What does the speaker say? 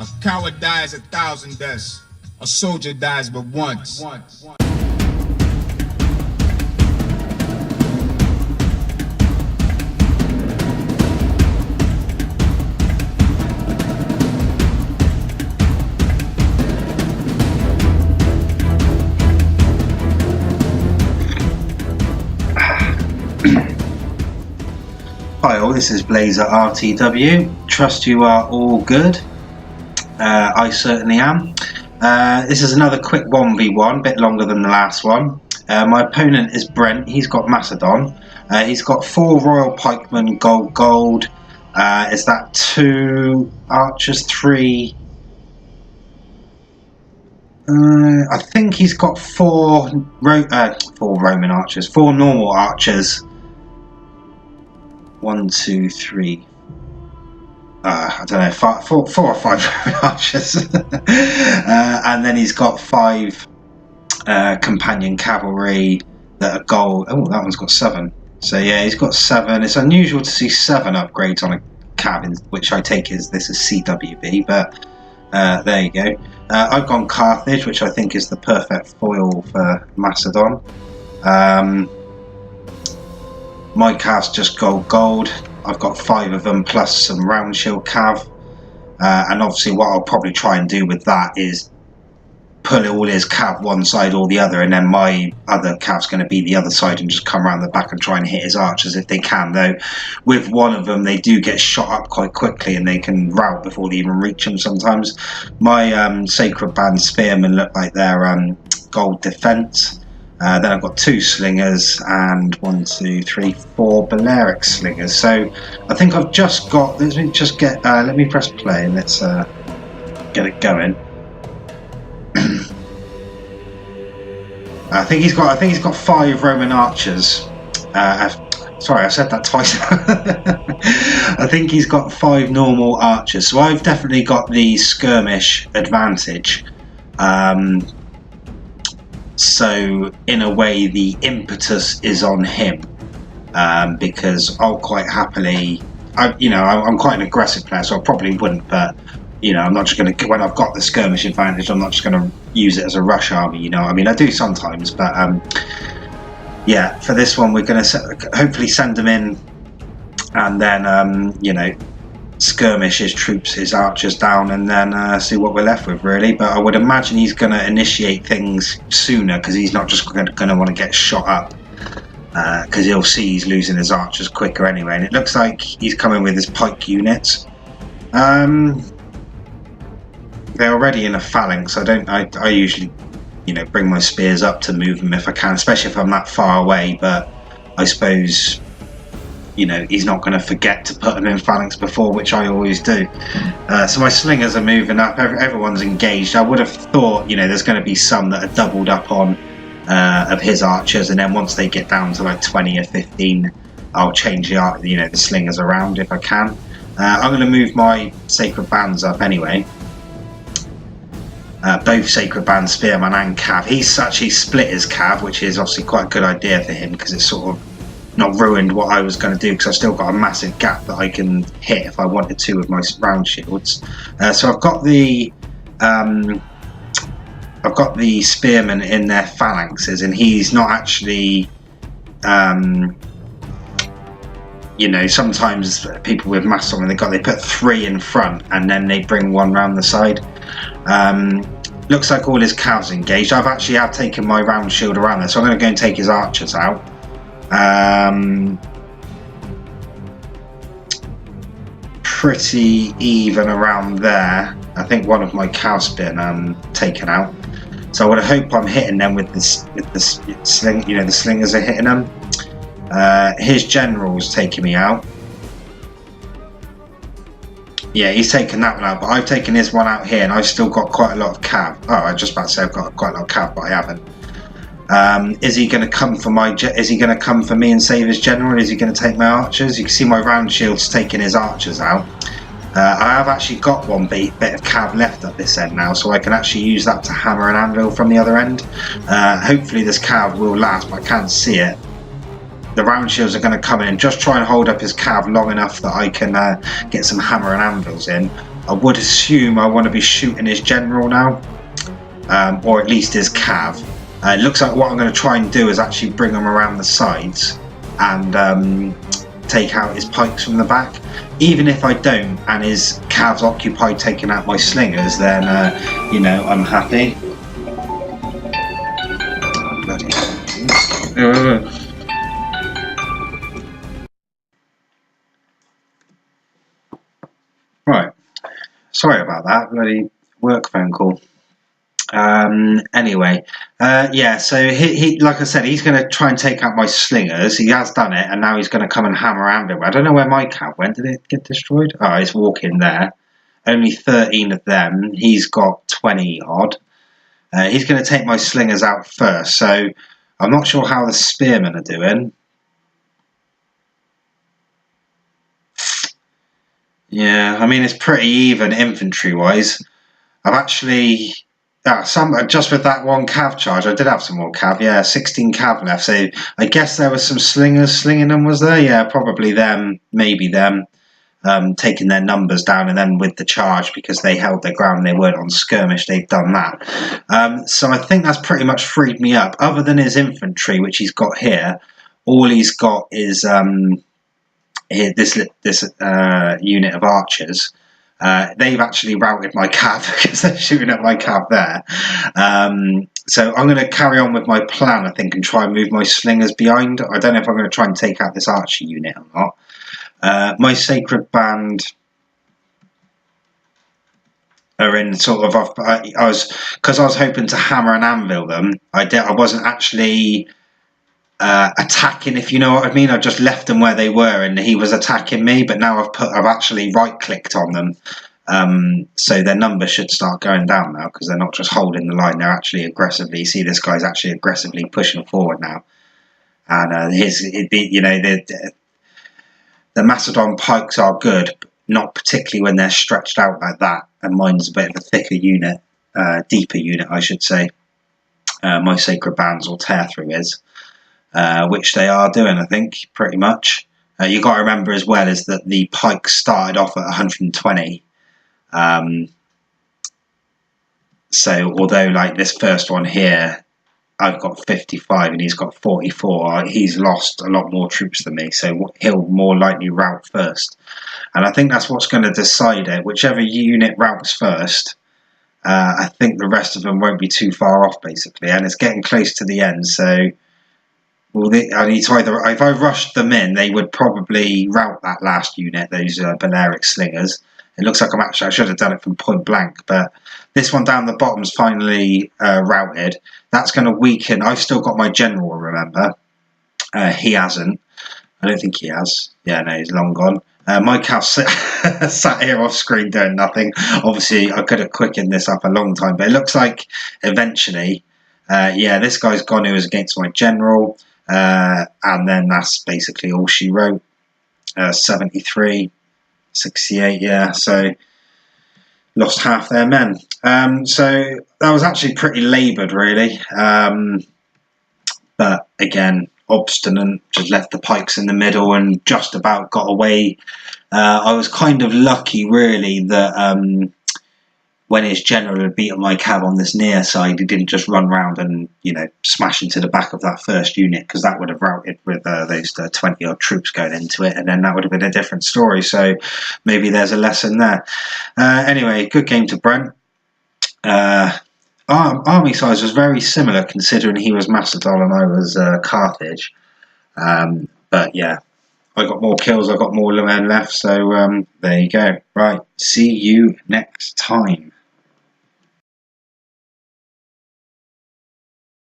A coward dies 1,000 deaths. A soldier dies but once. Hi all, this is Blaezer RTW. Trust you are all good. I certainly am. This is another quick 1v1, a bit longer than the last one. My opponent is Brent. He's got Macedon. He's got 4 Royal Pikemen, gold. Is that 2 archers, 3? I think he's got 4 Roman archers, 4 normal archers. 1, 2, 3. I don't know, 4 or 5 archers, and then he's got 5 companion cavalry that are gold. Oh, that one's got 7. So yeah, he's got 7. It's unusual to see 7 upgrades on a cav, which I take as this is CWB, but there you go. I've gone Carthage, which I think is the perfect foil for Macedon. My cav's just gold. I've got 5 of them plus some round shield cav, and obviously what I'll probably try and do with that is pull all his cav one side or the other, and then my other cav's going to be the other side and just come around the back and try and hit his archers if they can. Though with one of them they do get shot up quite quickly and they can rout before they even reach them sometimes. My Sacred Band spearmen look like they're gold defense. Then I've got 2 slingers and 1, 2, 3, 4 Balearic slingers. So I think I've just got. Let me just get. Let me press play and let's get it going. I think he's got 5 Roman archers. Sorry, I said that twice. I think he's got 5 normal archers. So I've definitely got the skirmish advantage. So in a way the impetus is on him, because I'll quite happily, I'm quite an aggressive player, so I probably wouldn't, but I'm not just going to, when I've got the skirmish advantage, I'm not just going to use it as a rush army, I mean, I do sometimes, but yeah, for this one we're going to hopefully send him in and then skirmish his troops, his archers down, and then see what we're left with, really. But I would imagine he's going to initiate things sooner, because he's not just going to want to get shot up, because he'll see he's losing his archers quicker anyway. And it looks like he's coming with his pike units. They're already in a phalanx. I usually bring my spears up to move them if I can, especially if I'm that far away, but I suppose he's not going to forget to put them in phalanx before, which I always do. So my slingers are moving up. Everyone's engaged. I would have thought, there's going to be some that are doubled up on of his archers, and then once they get down to like 20 or 15, I'll change the slingers around if I can. I'm going to move my Sacred Bands up anyway. Both Sacred Band spearman and cav. He's actually split his cav, which is obviously quite a good idea for him, because it's sort of not ruined what I was going to do, because I've still got a massive gap that I can hit if I wanted to with my round shields. So I've got the spearmen in their phalanxes, and he's not actually sometimes people with Macedon, they put 3 in front and then they bring 1 round the side. Looks like all his cavs engaged. I've taken my round shield around there, so I'm going to go and take his archers out. Pretty even around there. I think one of my cavs been taken out, so I would hope I'm hitting them with the sling. The slingers are hitting them. His general's taking me out. Yeah, he's taken that one out, but I've taken his one out here, and I've still got quite a lot of cav. Oh, I was just about to say I've got quite a lot of cav, but I haven't. Is he going to come for Is he going to come for me and save his general? Is he going to take my archers? You can see my round shield's taking his archers out. I have actually got 1 bit of cav left at this end now, so I can actually use that to hammer an anvil from the other end. Hopefully this cav will last, but I can't see it. The round shields are going to come in and just try and hold up his cav long enough that I can get some hammer and anvils in. I would assume I want to be shooting his general now, or at least his cav. It looks like what I'm going to try and do is actually bring him around the sides and take out his pikes from the back. Even if I don't and his cav's occupied taking out my slingers, then you know, I'm happy. Right, sorry about that, bloody work phone call. Anyway, yeah, so he like I said, he's going to try and take out my slingers. He has done it, and now he's going to come and hammer Anvil. I don't know where my cav went. Did it get destroyed? Oh, it's walking there. Only 13 of them. He's got 20 odd. He's going to take my slingers out first, so I'm not sure how the spearmen are doing. Yeah, I mean, it's pretty even infantry-wise. I've actually... just with that one cav charge, I did have some more cav. Yeah, 16 cav left. So I guess there were some slingers slinging them, was there? Yeah, probably them, maybe them, taking their numbers down, and then with the charge, because they held their ground, they weren't on skirmish, they've done that. So I think that's pretty much freed me up. Other than his infantry, which he's got here, all he's got is this unit of archers. They've actually routed my cav because they're shooting at my cav there. So I'm going to carry on with my plan, I think, and try and move my slingers behind. I don't know if I'm going to try and take out this archer unit or not. My sacred band are in sort of... I was hoping to hammer and anvil them. I wasn't actually... attacking, if you know what I mean. I just left them where they were, and he was attacking me. But now I've actually right-clicked on them, so their number should start going down now because they're not just holding the line; they're actually aggressively. You see, this guy's actually aggressively pushing forward now, and the Macedon pikes are good, but not particularly when they're stretched out like that. And mine's a bit of a thicker unit, deeper unit, I should say. My sacred bands will tear through his. Which they are doing, I think, pretty much. You got to remember as well is that the pikes started off at 120. So although like this first one here, I've got 55 and he's got 44, he's lost a lot more troops than me, so he'll more likely rout first. And I think that's what's going to decide it. Whichever unit routes first, I think the rest of them won't be too far off, basically. And it's getting close to the end, so... Well, I need to either, if I rushed them in, they would probably rout that last unit, those Balearic slingers. It looks like I should have done it from point blank, but this one down the bottom's finally routed. That's going to weaken. I've still got my general, remember. He hasn't. I don't think he has. Yeah, no, he's long gone. My cav sat here off screen doing nothing. Obviously, I could have quickened this up a long time, but it looks like eventually, yeah, this guy's gone who was against my general. And then that's basically all she wrote. 73, 68, yeah, so lost half their men. So that was actually pretty laboured, really. But again, obstinate, just left the pikes in the middle and just about got away. I was kind of lucky, really, that when his general had beaten my cav on this near side, he didn't just run round and, you know, smash into the back of that first unit, because that would have routed with those 20 odd troops going into it, and then that would have been a different story. So maybe there's a lesson there. Anyway, good game to Brent. Army size was very similar, considering he was Macedon and I was Carthage. But yeah, I got more kills, I got more men left, so there you go. Right, see you next time.